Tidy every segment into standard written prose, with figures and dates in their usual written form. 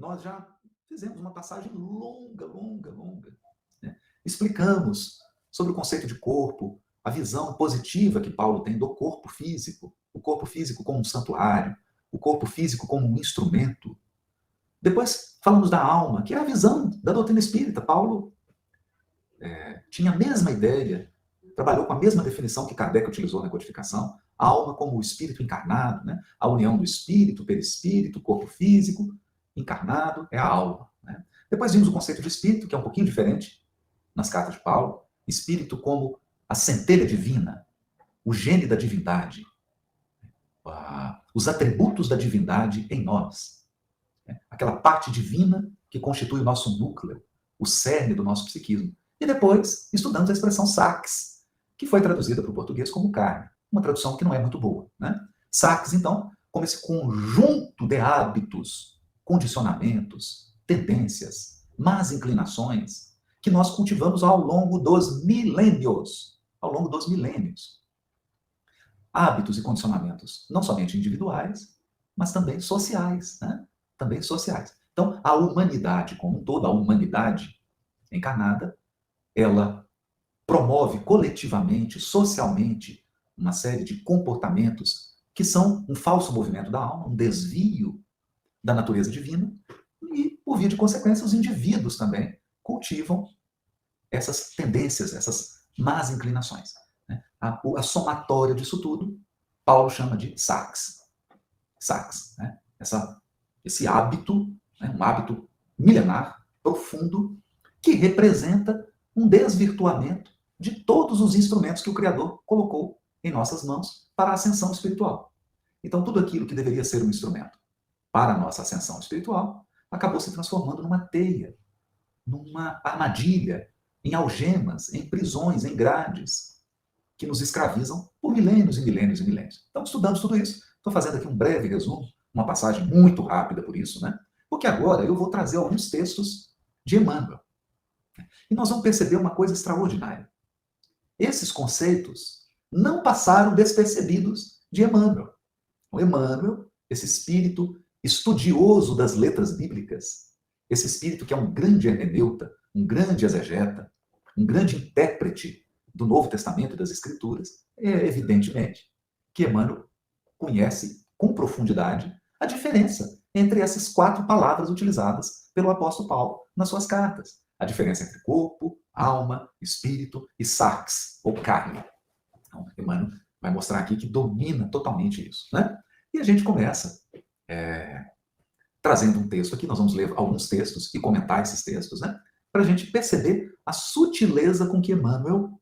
nós já fizemos uma passagem longa, longa, longa, né? Explicamos sobre o conceito de corpo, a visão positiva que Paulo tem do corpo físico, o corpo físico como um santuário, o corpo físico como um instrumento. Depois falamos da alma, que é a visão da doutrina espírita. Paulo tinha a mesma ideia, trabalhou com a mesma definição que Kardec utilizou na codificação, a alma como o espírito encarnado, né? A união do espírito, perispírito, corpo físico, encarnado, é a alma. Né? Depois vimos o conceito de espírito, que é um pouquinho diferente nas cartas de Paulo. Espírito como a centelha divina, o gene da divindade, os atributos da divindade em nós. Né? Aquela parte divina que constitui o nosso núcleo, o cerne do nosso psiquismo. E depois estudamos a expressão sarx, que foi traduzida para o português como carne. Uma tradução que não é muito boa. Né? Sarx, então, como esse conjunto de hábitos, condicionamentos, tendências, más inclinações, que nós cultivamos ao longo dos milênios. Ao longo dos milênios. Hábitos e condicionamentos, não somente individuais, mas também sociais. Né? Também sociais. Então, a humanidade como um todo, a humanidade encarnada, ela promove coletivamente, socialmente, uma série de comportamentos que são um falso movimento da alma, um desvio da natureza divina, e, por via de consequência, os indivíduos também cultivam essas tendências, essas más inclinações. Né? A somatória disso tudo, Paulo chama de sarx. Sarx, né? Esse hábito, né? Um hábito milenar, profundo, que representa um desvirtuamento de todos os instrumentos que o Criador colocou em nossas mãos para a ascensão espiritual. Então, tudo aquilo que deveria ser um instrumento para a nossa ascensão espiritual acabou se transformando numa teia, numa armadilha, em algemas, em prisões, em grades, que nos escravizam por milênios e milênios e milênios. Então, estudamos tudo isso. Estou fazendo aqui um breve resumo, uma passagem muito rápida por isso, né? Porque agora eu vou trazer alguns textos de Emmanuel. E nós vamos perceber uma coisa extraordinária. Esses conceitos não passaram despercebidos de Emmanuel. O Emmanuel, esse espírito estudioso das letras bíblicas, esse espírito que é um grande hermeneuta, um grande exegeta, um grande intérprete do Novo Testamento e das Escrituras, é evidentemente que Emmanuel conhece com profundidade a diferença entre essas 4 palavras utilizadas pelo apóstolo Paulo nas suas cartas. A diferença entre corpo, alma, espírito e sarx, ou carne. Então, Emmanuel vai mostrar aqui que domina totalmente isso. Né? E a gente começa trazendo um texto aqui, nós vamos ler alguns textos e comentar esses textos, né? Para a gente perceber a sutileza com que Emmanuel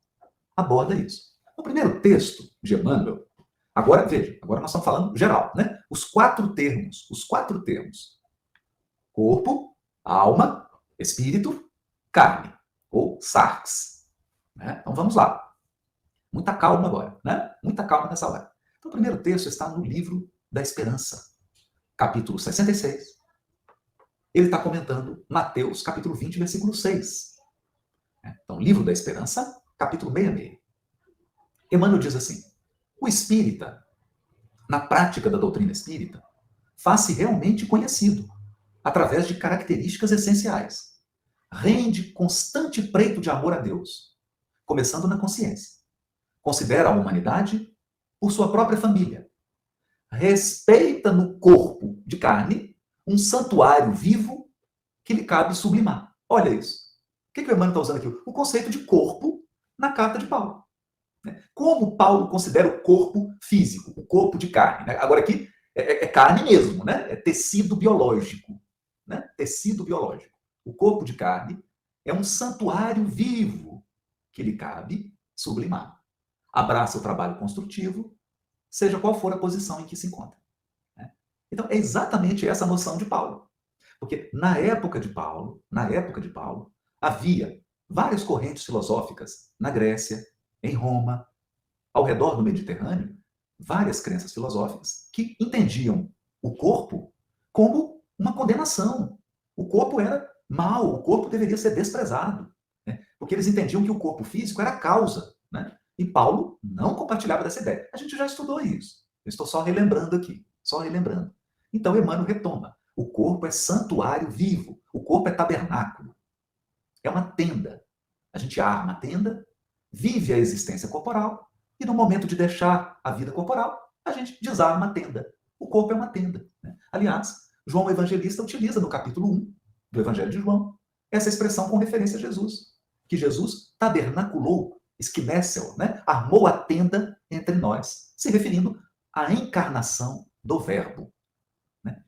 aborda isso. O primeiro texto de Emmanuel, agora, veja, agora nós estamos falando geral, né? Os 4 termos, corpo, alma, espírito, carne, ou sarx. Né? Então vamos lá. Muita calma agora, né? Muita calma nessa hora. Então o primeiro texto está no livro da Esperança, capítulo 66. Ele está comentando Mateus, capítulo 20, versículo 6. Então, livro da Esperança, capítulo 66. Emmanuel diz assim: o espírita, na prática da doutrina espírita, faz-se realmente conhecido, através de características essenciais. Rende constante preito de amor a Deus, começando na consciência. Considera a humanidade por sua própria família. Respeita no corpo de carne um santuário vivo que lhe cabe sublimar. Olha isso. O que o Emmanuel está usando aqui? O conceito de corpo na carta de Paulo. Como Paulo considera o corpo físico, o corpo de carne. Né? Agora aqui é carne mesmo, né? É tecido biológico. Né? Tecido biológico. O corpo de carne é um santuário vivo que lhe cabe sublimar. Abraça o trabalho construtivo, seja qual for a posição em que se encontra. Né? Então, é exatamente essa a noção de Paulo. Porque na época de Paulo, havia várias correntes filosóficas na Grécia, em Roma, ao redor do Mediterrâneo, várias crenças filosóficas que entendiam o corpo como uma condenação. O corpo era mau, o corpo deveria ser desprezado. Né? Porque eles entendiam que o corpo físico era a causa. Né? E Paulo não compartilhava dessa ideia. A gente já estudou isso. Eu estou só relembrando aqui, só relembrando. Então, Emmanuel retoma. O corpo é santuário vivo. O corpo é tabernáculo. É uma tenda. A gente arma a tenda, vive a existência corporal e no momento de deixar a vida corporal, a gente desarma a tenda. O corpo é uma tenda. Aliás, João Evangelista utiliza no capítulo 1 do Evangelho de João essa expressão com referência a Jesus, que Jesus tabernaculou, esquinecel, armou a tenda entre nós, se referindo à encarnação do Verbo.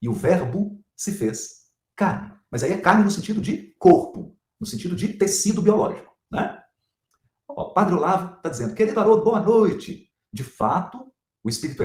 E o Verbo se fez carne. Mas aí é carne no sentido de corpo, no sentido de tecido biológico. O Padre Olavo está dizendo, querido Haroldo, boa noite. De fato, o Espírito